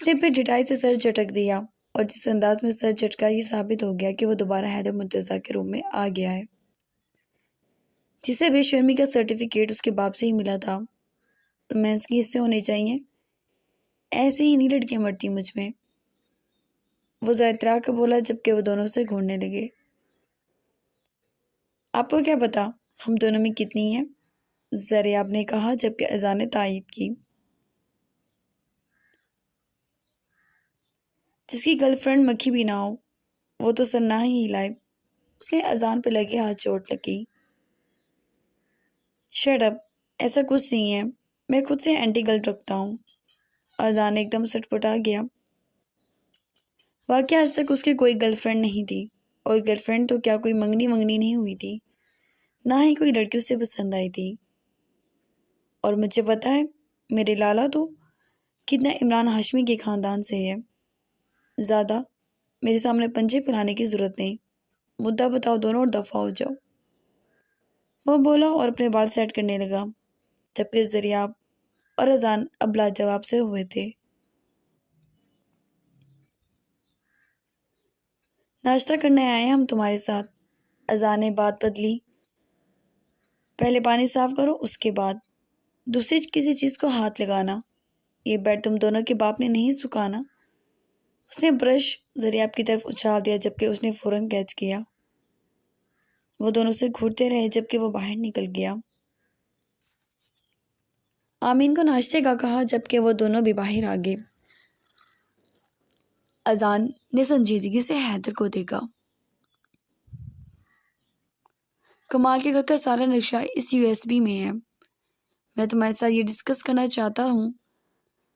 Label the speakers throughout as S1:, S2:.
S1: اس نے پھر ڈٹائی سے سر جھٹک دیا اور جس انداز میں سر جھٹکا یہ ثابت ہو گیا کہ وہ دوبارہ حیدر مرتضیٰ کے روم میں آ گیا ہے، جسے بے شرمی کا سرٹیفکیٹ اس کے باپ سے ہی ملا تھا۔ رومانس کی حصے ہونے چاہیے، ایسے ہی نہیں لڑکیاں مرتی مجھ میں، وہ ذرا اترا کر بولا جبکہ وہ دونوں سے گھورنے لگے۔ آپ کو کیا پتا ہم دونوں میں کتنی ہیں؟ زریاب نے کہا جبکہ اذان نے تائید کی۔ جس کی گرل فرینڈ مکھی بھی نہ ہو وہ تو سر نہ ہی ہلائے۔ اس نے اذان پہ لگے ہاتھ چوٹ لگی۔ شٹ اپ، ایسا کچھ نہیں ہے، میں خود سے اینٹی گرل رکھتا ہوں۔ اذان ایک دم سٹپٹا گیا۔ واقعہ آج تک اس کی کوئی گرل فرینڈ نہیں تھی، اور گرل فرینڈ تو کیا کوئی منگنی نہیں ہوئی تھی، نہ ہی کوئی لڑکی اس سے پسند آئی تھی۔ اور مجھے پتا ہے میرے لالا تو کتنا عمران ہاشمی کے خاندان سے ہے، زیادہ میرے سامنے پنجے پھیلانے کی ضرورت نہیں، مدعا بتاؤ دونوں اور دفعہ ہو جاؤ۔ وہ بولا اور اپنے بال سیٹ کرنے لگا، جبکہ زریاب اور اذان اب لاجواب سے ہوئے تھے۔ ناشتہ کرنے آئے ہیں ہم تمہارے ساتھ، اذان نے بات بدلی۔ پہلے پانی صاف کرو، اس کے بعد دوسری کسی چیز کو ہاتھ لگانا، یہ بیڈ تم دونوں کے باپ نے نہیں سکھانا۔ اس نے برش زریاب کی طرف اچھال دیا جبکہ اس نے فوراً کیچ کیا۔ وہ دونوں سے گھورتے رہے جبکہ وہ باہر نکل گیا۔ آمین کو ناشتے کا کہا جبکہ وہ دونوں بھی باہر آ گئے۔ اذان نے سنجیدگی سے حیدر کو دیکھا۔ کمال کے گھر کا سارا نقشہ اس USB میں ہے، میں تمہارے ساتھ یہ ڈسکس کرنا چاہتا ہوں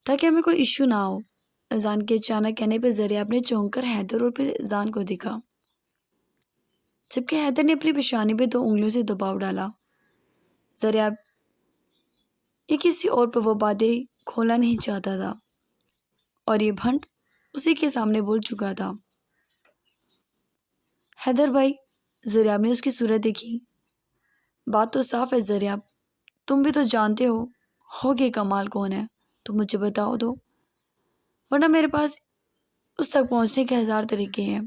S1: تاکہ ہمیں کوئی ایشو نہ ہو۔ اذان کے اچانک کہنے پر زریاب نے چونک کر حیدر اور پھر اذان کو دیکھا، جبکہ حیدر نے اپنی پیشانی پہ 2 انگلیوں سے دباؤ ڈالا۔ زریاب یہ کسی اور پر وہ باتیں کھولنا نہیں چاہتا تھا، اور یہ بھنٹ اسی کے سامنے بول چکا تھا۔ حیدر بھائی، زریاب نے اس کی صورت دیکھی۔ بات تو صاف ہے زریاب، تم بھی تو جانتے ہو کہ کمال کون ہے، تو مجھے بتاؤ دو، ورنہ میرے پاس اس تک پہنچنے کے 1000 طریقے ہیں۔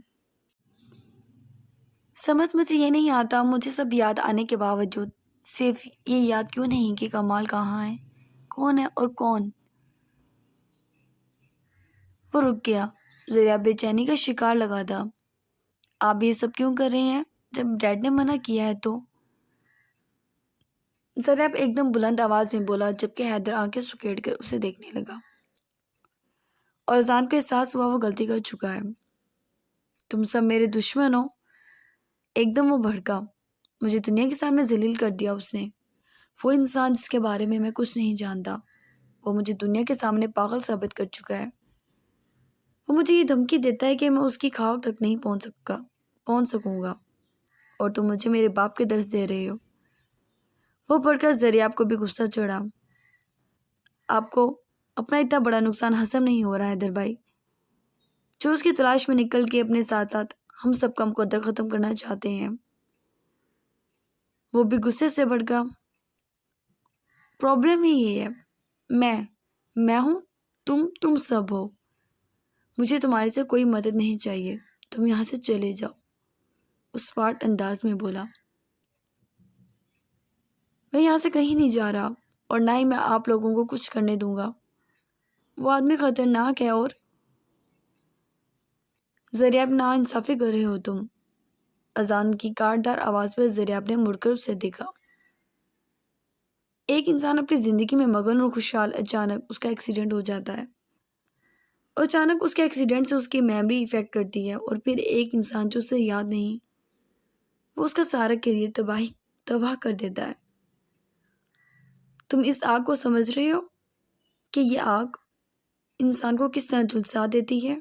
S1: سمجھ مجھے یہ نہیں آتا، مجھے سب یاد آنے کے باوجود صرف یہ یاد کیوں نہیں کہ کمال کہاں ہے، کون ہے اور کون؟ وہ رک گیا۔ زریاب بے چینی کا شکار لگا تھا۔ آپ یہ سب کیوں کر رہے ہیں؟ جب ڈیڈ نے منع کیا ہے تو؟ زریاب ایک دم بلند آواز میں بولا جبکہ حیدر آنکھیں سکیڑ کر اسے دیکھنے لگا، اور اذان کو احساس ہوا وہ غلطی کر چکا ہے۔ تم سب میرے دشمن ہو۔ ایک دم وہ بھڑکا۔ مجھے دنیا کے سامنے ذلیل کر دیا اس نے، وہ انسان جس کے بارے میں کچھ نہیں جانتا، وہ مجھے دنیا کے سامنے پاگل ثابت کر چکا ہے۔ وہ مجھے یہ دھمکی دیتا ہے کہ میں اس کی خاک تک نہیں پہنچ سکوں گا، اور تم مجھے میرے باپ کے درس دے رہے ہو۔ وہ پڑھ کر زریاب کو بھی غصہ چڑھا۔ آپ کو اپنا اتنا بڑا نقصان ہضم نہیں ہو رہا ہے حیدر بھائی، جو اس کی تلاش میں نکل کے اپنے ساتھ ساتھ ہم سب کا مقدر ختم کرنا چاہتے ہیں۔ وہ بھی غصے سے بھڑکا۔ پرابلم ہی یہ ہے، میں ہوں، تم سب ہو، مجھے تمہارے سے کوئی مدد نہیں چاہیے، تم یہاں سے چلے جاؤ، اس پاٹ انداز میں بولا۔ میں یہاں سے کہیں نہیں جا رہا، اور نہ ہی میں آپ لوگوں کو کچھ کرنے دوں گا، وہ آدمی خطرناک ہے۔ اور زریاب نا انصافی کر رہے ہو تم۔ اذان کی کاٹدار آواز پر زریاب نے مڑ کر اسے دیکھا۔ ایک انسان اپنی زندگی میں مگن اور خوشحال، اچانک اس کا ایکسیڈنٹ ہو جاتا ہے، اور اچانک اس کے ایکسیڈنٹ سے اس کی میموری افیکٹ کرتی ہے، اور پھر ایک انسان جو اسے یاد نہیں، وہ اس کا سارا کیریئر تباہ کر دیتا ہے۔ تم اس آگ کو سمجھ رہے ہو کہ یہ آگ انسان کو کس طرح جھلسا دیتی ہے؟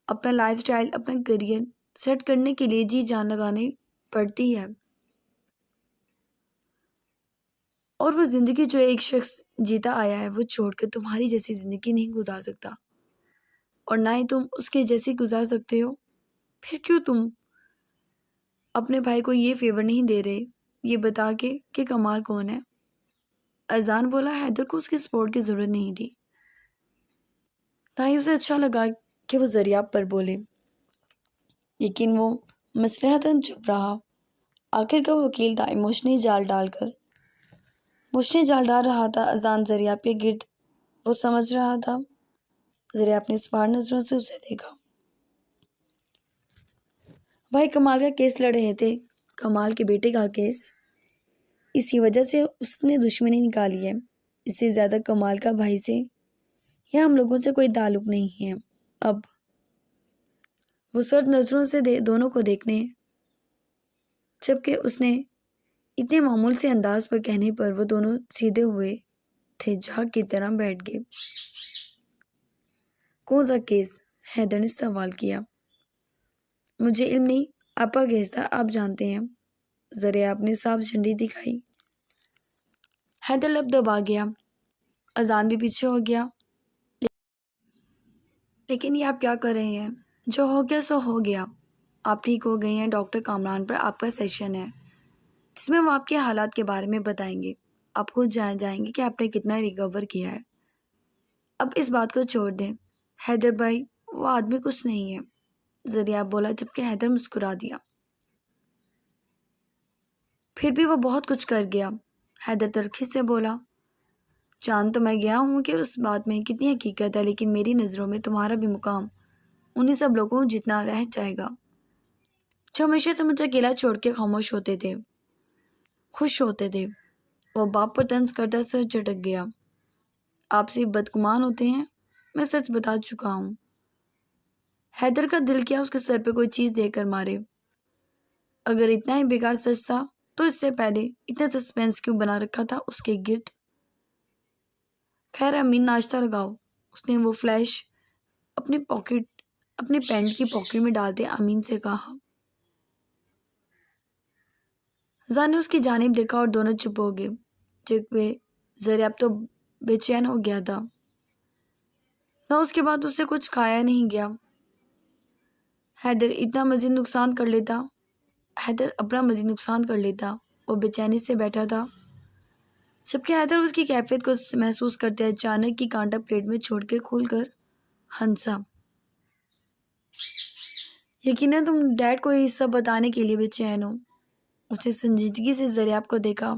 S1: اپنا لائف سٹائل، اپنا کیریئر سیٹ کرنے کے لیے جی جان لگانی پڑتی ہے، اور وہ زندگی جو ایک شخص جیتا آیا ہے وہ چھوڑ کر تمہاری جیسی زندگی نہیں گزار سکتا، اور نہ ہی تم اس کے جیسی گزار سکتے ہو۔ پھر کیوں تم اپنے بھائی کو یہ فیور نہیں دے رہے یہ بتا کے کہ کمال کون ہے؟ اذان بولا حیدر کو اس کی سپورٹ کی ضرورت نہیں تھی۔ نہ ہی اسے اچھا لگا کہ وہ ذریعہ پر بولے، لیکن وہ مصلحتاً چپ رہا۔ آخر کا وکیل تھا موشنی جال ڈال رہا تھا اذان ذریعہ کے گرد، وہ سمجھ رہا تھا۔ ذریعہ اپنی سپار نظروں سے اسے دیکھا۔ بھائی کمال کا کیس لڑ رہے تھے، کمال کے بیٹے کا کیس۔ اسی وجہ سے اس نے دشمنی نکالی ہے، اس سے زیادہ کمال کا بھائی سے یا ہم لوگوں سے کوئی تعلق نہیں ہے اب۔ وہ سرد نظروں سے دونوں کو دیکھنے، جبکہ اس نے اتنے معمول سے انداز پر کہنے پر وہ دونوں سیدھے ہوئے تھے، جھاگ کی طرح بیٹھ گئے۔ کون سا کیس؟ حیدر نے سوال کیا۔ مجھے علم نہیں، آپ کا کیس تھا، آپ جانتے ہیں۔ ذریعہ اپنی صاف جھنڈی دکھائی۔ حیدر لب دبا گیا، اذان بھی پیچھے ہو گیا۔ لیکن یہ آپ کیا کر رہے ہیں؟ جو ہو گیا سو ہو گیا۔ آپ ٹھیک ہو گئے ہیں، ڈاکٹر کامران پر آپ کا سیشن ہے جس میں وہ آپ کے حالات کے بارے میں بتائیں گے۔ آپ خود جائیں گے کہ آپ نے کتنا ریکور کیا ہے۔ اب اس بات کو چھوڑ دیں حیدر بھائی، وہ آدمی کچھ نہیں ہے، ذریعہ بولا، جبکہ حیدر مسکرا دیا۔ پھر بھی وہ بہت کچھ کر گیا، حیدر تلخی سے بولا۔ جان تو میں گیا ہوں کہ اس بات میں کتنی حقیقت ہے، لیکن میری نظروں میں تمہارا بھی مقام انہی سب لوگوں جتنا رہ جائے گا جو ہمیشہ سے مجھے اکیلا چھوڑ کے خاموش ہوتے تھے، خوش ہوتے تھے۔ وہ باپ پر طنز کرتا سر جھٹک گیا۔ آپ سے بدگمان ہوتے ہیں، میں سچ بتا چکا ہوں۔ حیدر کا دل کیا اس کے سر پہ کوئی چیز دے کر مارے۔ اگر اتنا ہی بیکار سچ تھا تو اس سے پہلے اتنا سسپینس کیوں بنا رکھا تھا اس کے گرد؟ خیر امین، ناشتہ لگاؤ۔ اس نے وہ فلیش اپنے پینٹ کی پاکٹ میں ڈالتے امین سے کہا۔ زان نے اس کی جانب دیکھا اور دونوں چپ ہو گئے، جبکہ ذریعہ اب تو بے چین ہو گیا تھا۔ نہ اس کے بعد اس سے کچھ کھایا نہیں گیا۔ حیدر اپنا مزید نقصان کر لیتا، وہ بے چینی سے بیٹھا تھا، جبکہ حیدر اس کی کیفیت کو محسوس کرتے اچانک کی کانٹا پلیٹ میں چھوڑ کے کھول کر ہنسا۔ یقیناً تم ڈیڈ کو یہ سب بتانے کے لیے بے چین ہو۔ اس نے سنجیدگی سے ذریعہ کو دیکھا۔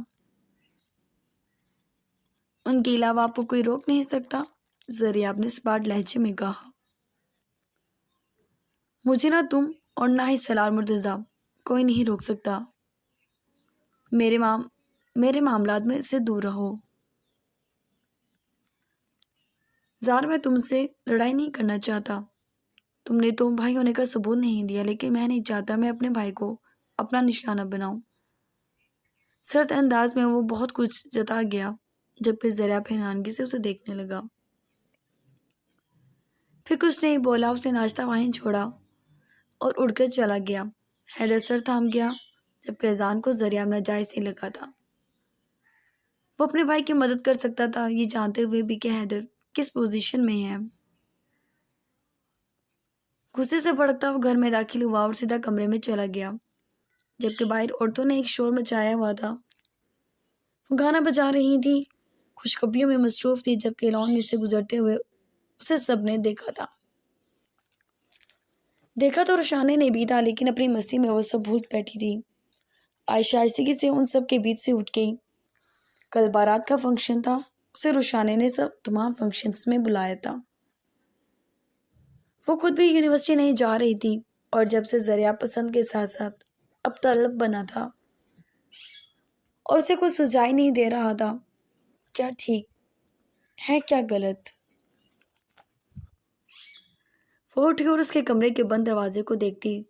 S1: ان کے علاوہ آپ کو کوئی روک نہیں سکتا، ذریعہ اپنے سپاٹ لہجے میں کہا۔ مجھے نہ تم اور نہ ہی سالار مرتضیٰ کوئی نہیں روک سکتا۔ میرے معاملات میں سے دور رہو۔ زار، میں تم سے لڑائی نہیں کرنا چاہتا، تم نے تو بھائی ہونے کا ثبوت نہیں دیا، لیکن میں نہیں چاہتا میں اپنے بھائی کو اپنا نشانہ بناؤں۔ سرد انداز میں وہ بہت کچھ جتا گیا، جبکہ ذریعہ حیرانگی سے اسے دیکھنے لگا۔ پھر کچھ نہیں بولا، اس نے ناشتہ وہیں چھوڑا اور اٹھ کر چلا گیا۔ حیدر سر تھام گیا، جبکہ اذان کو ذریعہ ناجائز ہی لگا تھا۔ وہ اپنے بھائی کی مدد کر سکتا تھا، یہ جانتے ہوئے بھی کہ حیدر کس پوزیشن میں ہے۔ غصے سے بھڑکتا وہ گھر میں داخل ہوا اور سیدھا کمرے میں چلا گیا، جبکہ باہر عورتوں نے ایک شور مچایا ہوا تھا۔ وہ گانا بجا رہی تھی، خوشخبریوں میں مصروف تھی، جبکہ لان میں سے گزرتے ہوئے اسے سب نے دیکھا تو روشانے نے بھی تھا، لیکن اپنی مستی میں وہ سب بھول بیٹھی تھی۔ عائشہ آہستگی سے ان سب کے بیچ سے اٹھ گئی۔ کل بارات کا فنکشن تھا، اسے روشانے نے تمام فنکشنز میں بلایا تھا۔ وہ خود بھی یونیورسٹی نہیں جا رہی تھی، اور جب سے ذریعہ پسند کے ساتھ ساتھ اب طلب بنا تھا اور اسے کوئی سجائی نہیں دے رہا تھا، کیا ٹھیک ہے کیا غلط۔ وہ اٹھی اور اس کے کمرے کے بند دروازے کو دیکھتی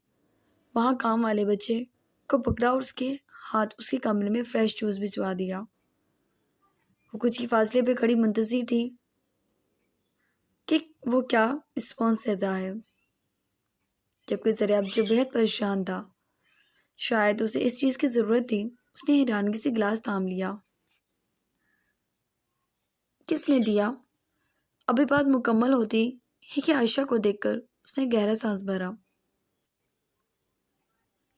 S1: وہاں کام والے بچے کو پکڑا اور اس کے ہاتھ اس کے کمرے میں فریش جوس بھجوا دیا۔ وہ کچھ ہی فاصلے پہ کھڑی منتظر تھی کہ وہ کیا رسپانس دیتا ہے، جبکہ ذریعہ جو بہت پریشان تھا، شاید اسے اس چیز کی ضرورت تھی۔ اس نے حیرانگی سے گلاس تھام لیا۔ کس نے دیا؟ ابھی بات مکمل ہوتی ہی کہ عائشہ کو دیکھ کر اس نے گہرا سانس بھرا۔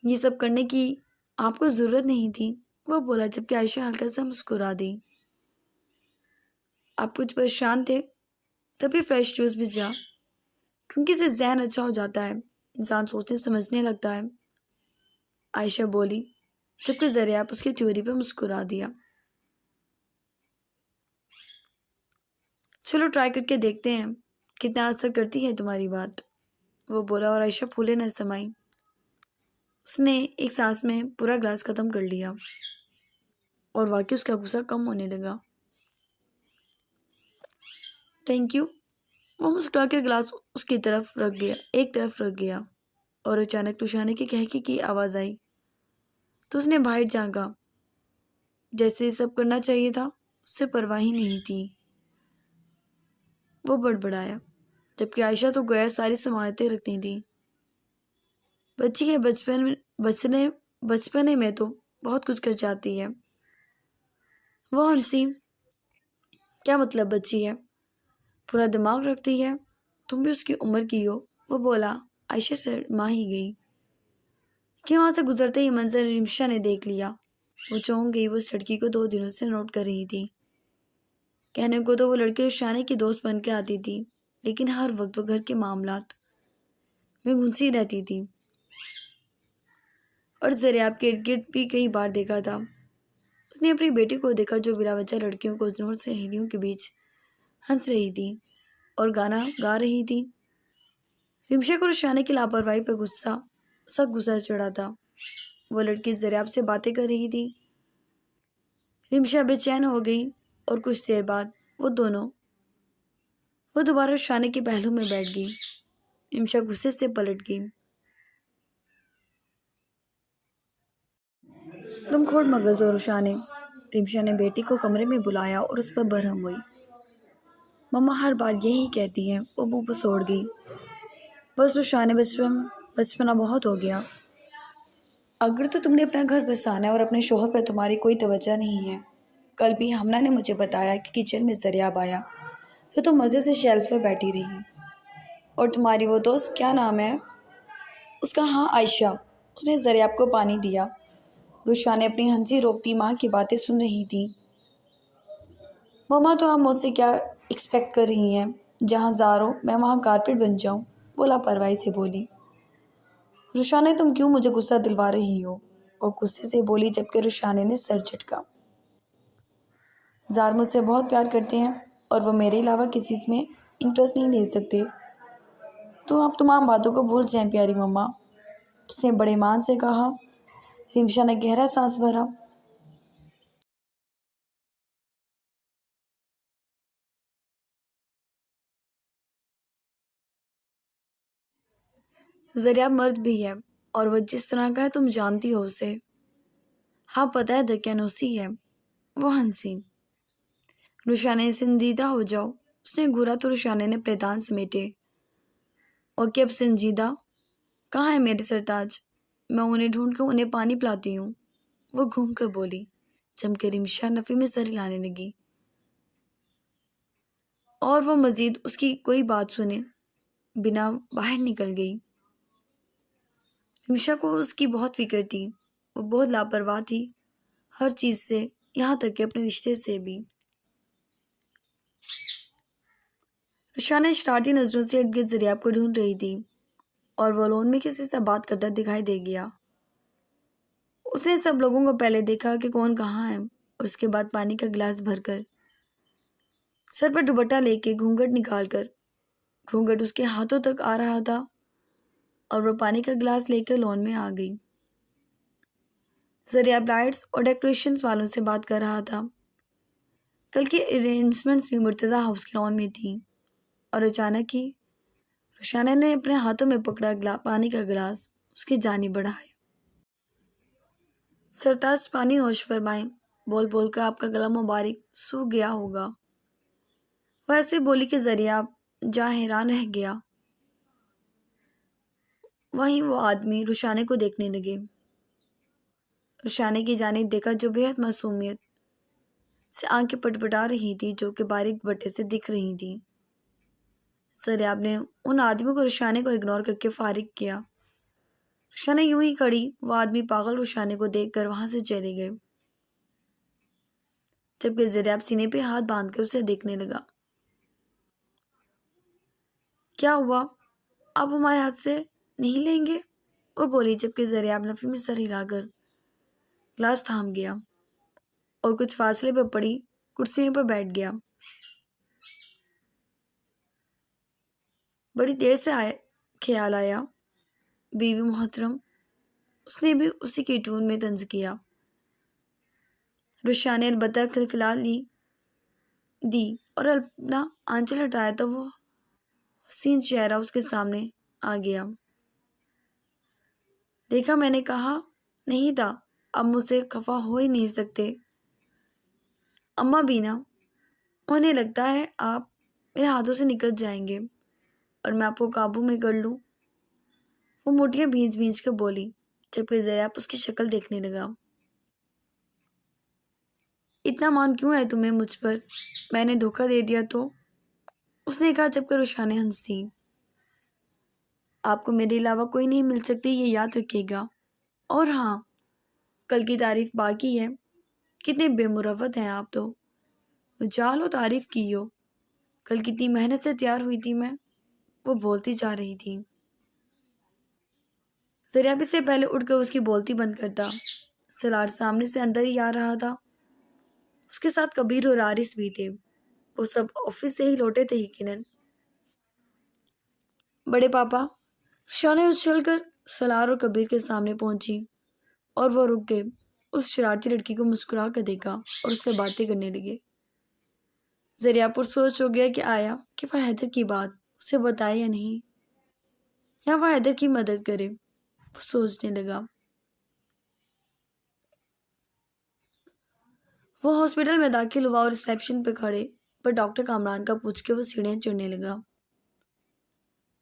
S1: یہ سب کرنے کی آپ کو ضرورت نہیں تھی، وہ بولا، جبکہ عائشہ ہلکا سا مسکرا دی۔ آپ کچھ پریشان تھے؟ تبھی فریش جوس بھی جا، کیونکہ اس سے ذہن اچھا ہو جاتا ہے، انسان سوچنے سمجھنے لگتا ہے، عائشہ بولی، جبکہ زریاب اس کی تھیوری پہ مسکرا دیا۔ چلو ٹرائی کر کے دیکھتے ہیں کتنا اثر کرتی ہے تمہاری بات، وہ بولا، اور عائشہ پھولے نہ سمائی۔ اس نے ایک سانس میں پورا گلاس ختم کر لیا اور واقعی اس کا غصہ کم ہونے لگا۔ تھینک یو، وہ مسکرا کے گلاس اس کی طرف رکھ گیا، ایک طرف رکھ گیا، اور اچانک رشانے کے کہکے کی آواز آئی تو اس نے باہر جھانکا۔ جیسے سب کرنا چاہیے تھا، اس سے پرواہ ہی نہیں تھی۔ وہ بڑبڑایا، جبکہ عائشہ تو گویا ساری سماعتیں رکھتی تھی۔ بچی ہے، بچپنے میں تو بہت کچھ کر جاتی ہے۔ وہ ہنسی، کیا مطلب بچی ہے؟ پورا دماغ رکھتی ہے، تم بھی اس کی عمر کی ہو، وہ بولا۔ عائشہ شرما ہی گئی کہ وہاں سے گزرتے ہی منظر رمشا نے دیکھ لیا۔ وہ چونک گئی، وہ اس لڑکی کو 2 دنوں سے نوٹ کر رہی تھی۔ کہنے کو تو وہ لڑکی رشانے کی دوست بن کے آتی تھی، لیکن ہر وقت وہ گھر کے معاملات میں گھنسی رہتی تھی، اور زریاب کے ارد گرد بھی کئی بار دیکھا تھا۔ اس نے اپنی بیٹی کو دیکھا جو بلا وجہ لڑکیوں کو زنور سہیلیوں کے بیچ ہنس رہی تھی اور گانا گا رہی تھی۔ رمشا کو رشانے کی لاپرواہی پر سخت غصہ چڑھا تھا۔ وہ لڑکی زریاب سے باتیں کر رہی تھی۔ رمشا بے چین ہو گئی اور کچھ دیر بعد وہ دوبارہ رشانے کے پہلو میں بیٹھ گئی۔ رمشا غصے سے پلٹ گئی۔ تم کھوٹ مغز ہو رشانے، رمشا نے بیٹی کو کمرے میں بلایا اور اس پر برہم ہوئی۔ مما ہر بار یہی کہتی ہیں، وہ منہ پسوڑ گئی۔ بس رشانے، بچپنا بہت ہو گیا۔ اگر تو تم نے اپنا گھر بسانا ہے اور اپنے شوہر پر تمہاری کوئی توجہ نہیں ہے۔ کل بھی حمنہ نے مجھے بتایا کہ کچن میں زریاب آیا تو تم مزے سے شیلف پہ بیٹھی رہی، اور تمہاری وہ دوست، کیا نام ہے اس کا؟ ہاں، عائشہ، اس نے زریاب کو پانی دیا۔ رشانے اپنی ہنسی روکتی ماں کی باتیں سن رہی تھی۔ مما تو آپ مجھ سے کیا ایکسپیکٹ کر رہی ہیں؟ جہاں زار ہو میں وہاں کارپیٹ بن جاؤں، وہ لاپرواہی سے بولی۔ رشانے، تم کیوں مجھے غصہ دلوا رہی ہو؟ وہ غصے سے بولی، جبکہ رشانے نے سر جھٹکا۔ زار مجھ سے بہت پیار کرتے ہیں اور وہ میرے علاوہ کسی میں انٹرسٹ نہیں لے سکتے، تو آپ تمام باتوں کو بھول جائیں پیاری مما، اس نے بڑے مان سے کہا۔ رمشا نے گہرا سانس بھرا۔ زریاب مرد بھی ہے اور وہ جس طرح کا ہے تم جانتی ہو اسے۔ ہاں پتہ ہے، دقیانوسی ہے، وہ ہنسی۔ رشانے، سنجیدہ ہو جاؤ، اس نے گھورا تو رشانے نے اپنے دانت سمیٹے۔ اوکے، اب سنجیدہ؟ کہاں ہے میرے سرتاج؟ میں انہیں ڈھونڈ کر انہیں پانی پلاتی ہوں، وہ گھوم کر بولی، جبکہ رمشا نفی میں سر ہلانے لگی، اور وہ مزید اس کی کوئی بات سنے بنا باہر نکل گئی۔ رمشا کو اس کی بہت فکر تھی، وہ بہت لاپرواہ تھی ہر چیز سے، یہاں تک کہ اپنے رشتے سے بھی۔ رشانے شرارتی نظروں سے ارد گرد زریاب کو ڈھونڈ رہی تھی، اور وہ لون میں کسی سے بات کرتا دکھائی دے گیا۔ اس نے سب لوگوں کو پہلے دیکھا کہ کون کہاں ہے، اور اس کے بعد پانی کا گلاس بھر کر، سر پر دوپٹہ لے کے، گھونگھٹ نکال کر، گھونگھٹ اس کے ہاتھوں تک آ رہا تھا، اور وہ پانی کا گلاس لے کر لون میں آ گئی۔ زریاب لائٹس اور ڈیکوریشنز والوں سے بات کر رہا تھا۔ کل کی ارینجمنٹس بھی مرتضیٰ ہاؤس کے لون میں تھیں، اور اچانک ہی رشانے نے اپنے ہاتھوں میں پکڑا پانی کا گلاس اس کی جانب بڑھایا۔ سرتاج، پانی نوش فرمائیں، بول بول کر آپ کا گلا مبارک سوکھ گیا ہوگا۔ وہ ایسے بولی کہ زریاب جا حیران رہ گیا۔ وہیں وہ آدمی رشانے کو دیکھنے لگے۔ رشانے کی جانب دیکھا جو بےحد معصومیت سے آنکھیں پٹپٹا رہی تھی، جو کہ باریک بٹے سے دکھ رہی تھی۔ زریاب نے ان آدمیوں کو رشانے کو اگنور کر کے فارغ کیا۔ رشانے یوں ہی کھڑی، وہ آدمی پاگل رشانے کو دیکھ کر وہاں سے چلے گئے، جبکہ زریاب سینے پہ ہاتھ باندھ کر اسے دیکھنے لگا۔ کیا ہوا؟ آپ ہمارے ہاتھ سے نہیں لیں گے؟ وہ بولی، جبکہ زریاب نفی میں سر ہلا کر گلاس تھام گیا اور کچھ فاصلے پہ پڑی کرسیوں پر بیٹھ گیا۔ بڑی دیر سے خیال آیا، بیوی محترم، اس نے بھی اسی کی ٹون میں طنز کیا۔ رشا نے البتہ کھلکھلا دی اور اپنا آنچل ہٹایا تو وہ حسین چہرہ اس کے سامنے آ گیا۔ دیکھا، میں نے کہا نہیں تھا آپ مجھ سے خفا ہو ہی نہیں سکتے۔ اماں بینا، انہیں لگتا ہے آپ میرے ہاتھوں سے نکل جائیں گے اور میں آپ کو قابو میں کر لوں۔ وہ موٹیاں بھینج بھینج کے بولی، جبکہ زریاب اس کی شکل دیکھنے لگا۔ اتنا مان کیوں ہے تمہیں مجھ پر؟ میں نے دھوکہ دے دیا تو؟ اس نے کہا، جبکہ رشانے ہنس دی۔ آپ کو میرے علاوہ کوئی نہیں مل سکتی، یہ یاد رکھیے گا۔ اور ہاں، کل کی تعریف باقی ہے۔ کتنے بے مروت ہیں آپ تو، مجال ہو تعریف کی ہو۔ کل کتنی محنت سے تیار ہوئی تھی میں۔ وہ بولتی جا رہی تھی۔ زریاب اس سے پہلے اٹھ کر اس کی بولتی بند کرتا۔ سلاٹ سامنے سے اندر ہی آ رہا تھا۔ اس کے ساتھ کبیر اور عارث بھی تھے۔ وہ سب آفس سے ہی لوٹے تھے یقیناً۔ بڑے پاپا، شانیں اچھل کر سلار اور کبیر کے سامنے پہنچی اور وہ رک گئے۔ اس شرارتی لڑکی کو مسکرا کر دیکھا اور اس سے باتیں کرنے لگے۔ زریاب پر سوچ ہو گیا کہ آیا کہ وہ حیدر کی بات اسے بتائے یا نہیں، یا وہ حیدر کی مدد کرے۔ وہ سوچنے لگا۔ وہ ہاسپٹل میں داخل ہوا اور ریسیپشن پہ کھڑے پر ڈاکٹر کامران کا پوچھ کے وہ سیڑھیاں چڑھنے لگا۔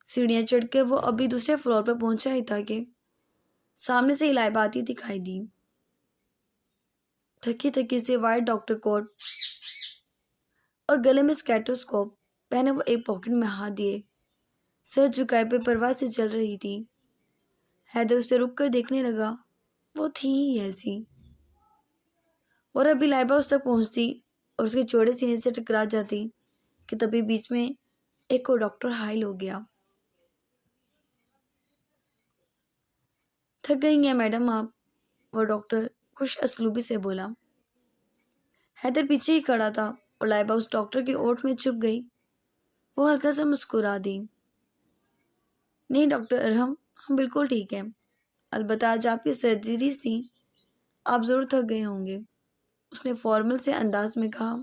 S1: سیڑھیاں چڑھ کے وہ ابھی دوسرے فلور پر پہنچا ہی تھا کہ سامنے سے لائبہ آتی دکھائی دی۔ تھکی تھکی سے وائٹ ڈاکٹر کوٹ اور گلے میں اسٹیتھوسکوپ پہنے وہ ایک پاکٹ میں ہاتھ دیے سر جھکائے پہ پرواہ سے چل رہی تھی۔ حیدر اسے رک کر دیکھنے لگا۔ وہ تھی ہی ایسی، اور ابھی لائبہ اس تک پہنچتی اور اس کے چوڑے سینے سے ٹکرا جاتی کہ تبھی بیچ میں ایک اور ڈاکٹر حائل ہو گیا۔ تھک گئی ہیں میڈم آپ؟ وہ ڈاکٹر خوش اسلوبی سے بولا۔ حیدر پیچھے ہی کھڑا تھا اور لائبہ اس ڈاکٹر کے اوٹ میں چھپ گئی۔ وہ ہلکا سا مسکرا دی۔ نہیں ڈاکٹر ارحم، ہم بالکل ٹھیک ہیں، البتہ آج آپ کی سرجریز تھی، آپ ضرور تھک گئے ہوں گے۔ اس نے فارمل سے انداز میں کہا۔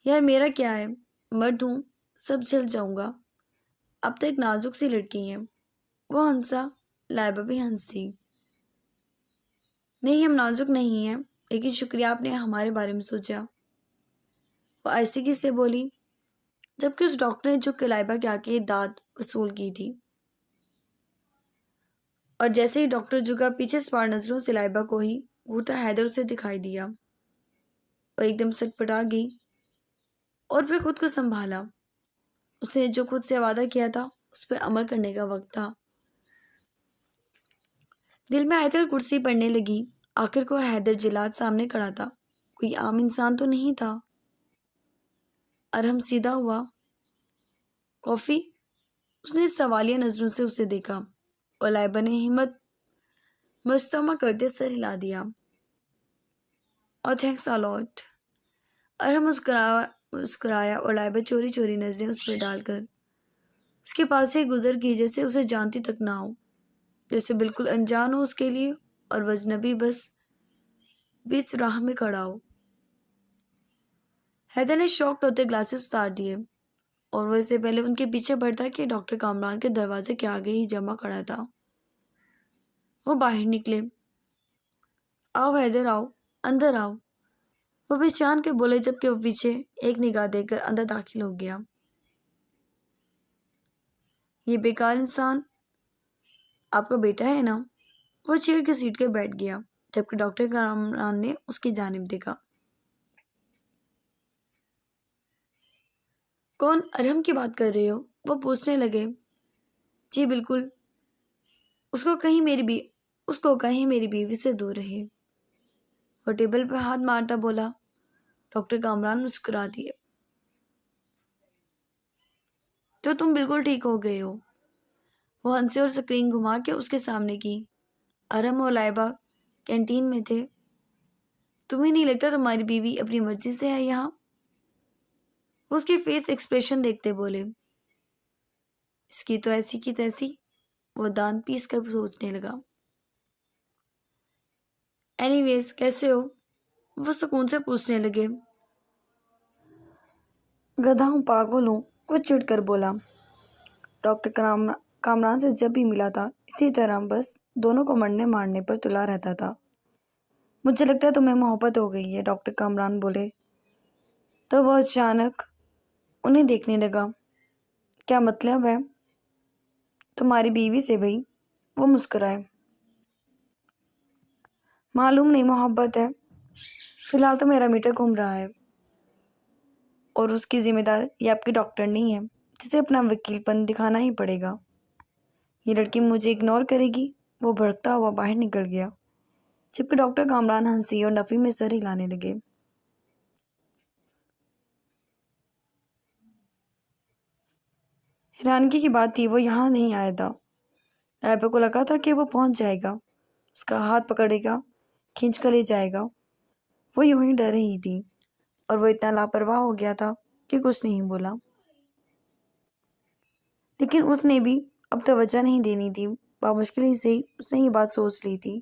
S1: یار میرا کیا ہے، مرد ہوں، سب جھل جاؤں گا، اب تو ایک نازک سی لڑکی ہے۔ وہ ہنسا، لائبہ بھی ہنس دی۔ نہیں، ہم نازک نہیں ہیں، لیکن شکریہ آپ نے ہمارے بارے میں سوچا، وہ آہستگی سے بولی، جبکہ اس ڈاکٹر نے جھک کے لائبہ کے آگے داد وصول کی تھی۔ اور جیسے ہی ڈاکٹر جھکا، پیچھے سوار نظروں سے لائبہ کو ہی گھورتا حیدر اسے دکھائی دیا۔ وہ ایک دم سٹپٹا گئی اور پھر خود کو سنبھالا۔ اس نے جو خود سے وعدہ کیا تھا اس پہ عمل کرنے کا وقت تھا۔ دل میں آیت الکرسی پڑھنے لگی۔ آخر کو حیدر جلاد سامنے کھڑا تھا، کوئی عام انسان تو نہیں تھا۔ ارحم سیدھا ہوا۔ کافی؟ اس نے سوالیہ نظروں سے اسے دیکھا اور لائبہ نے ہمت مجتمع کرتے سر ہلا دیا۔ اور تھینکس الاٹ۔ ارحم مسکرایا اور لائبہ چوری چوری نظریں اس پہ ڈال کر اس کے پاس سے گزر گئی، جیسے اسے جانتی تک نہ ہو، جیسے بالکل انجان ہو اس کے لیے اور وہ اجنبی بس بیچ راہ میں کھڑا ہو۔ حیدر نے شاکڈ ہوتے گلاسز اتار دیے اور وہ اس سے پہلے ان کے پیچھے بڑھتا کہ ڈاکٹر کامران کے دروازے کے آگے ہی جمع کھڑا تھا۔ وہ باہر نکلے۔ آؤ حیدر، آؤ، اندر آؤ، وہ پہچان کے بولے، جبکہ وہ پیچھے ایک نگاہ دے کر اندر داخل ہو گیا۔ یہ بیکار انسان آپ کا بیٹا ہے نا؟ وہ چیئر کی سیٹ کے بیٹھ گیا، جبکہ ڈاکٹر کامران نے اس کی جانب دیکھا۔ کون ارحم کی بات کر رہے ہو؟ وہ پوچھنے لگے۔ جی بالکل، اس کو کہیں میری بیوی سے دور رہے۔ وہ ٹیبل پہ ہاتھ مارتا بولا۔ ڈاکٹر کامران مسکرا دیے۔ تو تم بالکل ٹھیک ہو گئے ہو۔ وہ ہنسے اور اسکرین گھما کے اس کے سامنے کی۔ ارم اور لائبہ کینٹین میں تھے۔ تمہیں نہیں لگتا تمہاری بیوی اپنی مرضی سے ہے یہاں؟ وہ اس کے فیس ایکسپریشن دیکھتے بولے۔ اس کی تو ایسی کی تیسی۔ وہ دانت پیس کر سوچنے لگا۔ اینی ویز کیسے ہو؟ وہ سکون سے پوچھنے لگے۔ گدھا ہوں، پاگل ہوں، وہ چڑ کر بولا۔ ڈاکٹر کامران سے جب بھی ملا تھا اسی طرح بس دونوں کو مرنے مارنے پر تلا رہتا تھا۔ مجھے لگتا ہے تمہیں محبت ہو گئی ہے، ڈاکٹر کامران بولے۔ تو وہ اچانک انہیں دیکھنے لگا۔ کیا مطلب ہے؟ تمہاری بیوی سے بھئی؟ وہ مسکرائے۔ معلوم نہیں، محبت ہے۔ فی الحال تو میرا میٹر گھوم رہا ہے اور اس کی ذمہ دار یہ آپ کی ڈاکٹر نہیں ہے جسے اپنا وکیل پن دکھانا ہی پڑے گا۔ یہ لڑکی مجھے اگنور کرے گی؟ وہ بھڑکتا ہوا باہر نکل گیا، جبکہ ڈاکٹر کامران ہنسی اور نفی میں سر ہلانے لگے۔ حیرانگی کی بات تھی وہ یہاں نہیں آیا تھا۔ لائبہ کو لگا تھا کہ وہ پہنچ جائے گا، اس کا ہاتھ پکڑے گا، کھینچ کر لے جائے گا۔ وہ یوں ہی ڈر رہی تھی اور وہ اتنا لاپرواہ ہو گیا تھا کہ کچھ نہیں بولا۔ لیکن اس نے بھی اب توجہ نہیں دینی تھی۔ بامشکل ہی سے اس نے یہ بات سوچ لی تھی۔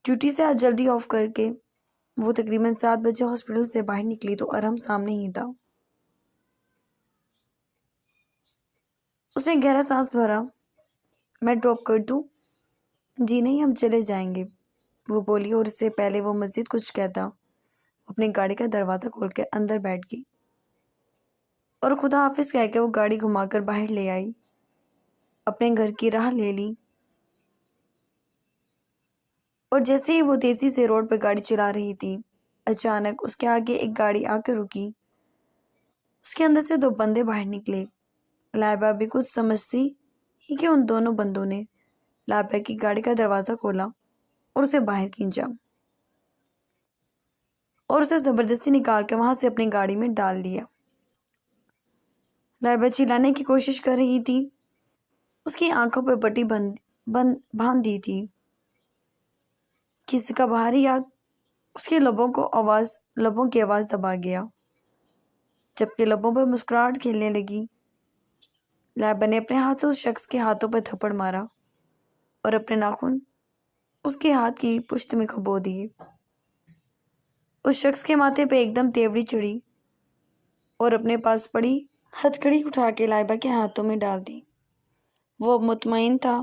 S1: ڈیوٹی سے آج جلدی آف کر کے وہ تقریباً 7 بجے ہاسپٹل سے باہر نکلی تو ارم سامنے ہی تھا۔ اس نے گہرا سانس بھرا۔ میں ڈراپ کر دوں؟ جی نہیں، ہم چلے جائیں گے، وہ بولی، اور اس سے پہلے وہ مزید کچھ کہتا وہ اپنی گاڑی کا دروازہ کھول کے اندر بیٹھ گئی اور خدا حافظ کہہ کے وہ گاڑی گھما کر باہر لے آئی، اپنے گھر کی راہ لے لی۔ اور جیسے ہی وہ تیزی سے روڈ پہ گاڑی چلا رہی تھی، اچانک اس کے آگے ایک گاڑی آ کے رکی۔ اس کے اندر سے 2 بندے باہر نکلے۔ لائبہ بھی کچھ سمجھتی ہی کہ ان دونوں بندوں نے لائبہ کی گاڑی کا دروازہ کھولا اور اسے باہر کھینچا اور اسے زبردستی نکال کے وہاں سے اپنی گاڑی میں ڈال دیا۔ لائبہ چلانے کی کوشش کر رہی تھی، اس کی آنکھوں پہ پٹی باندھ دی تھی۔ کسی کا بھاری ہاتھ اس کے لبوں کی آواز دبا گیا، جبکہ لبوں پہ مسکراہٹ کھیلنے لگی۔ لائبہ نے اپنے ہاتھ سے اس شخص کے ہاتھوں پہ تھپڑ مارا اور اپنے ناخن اس کے ہاتھ کی پشت میں کھبو دیے۔ اس شخص کے ماتھے پہ ایک دم تیوری چڑھی اور اپنے پاس پڑی ہتھکڑی اٹھا کے لائبہ کے ہاتھوں میں ڈال دی۔ وہ اب مطمئن تھا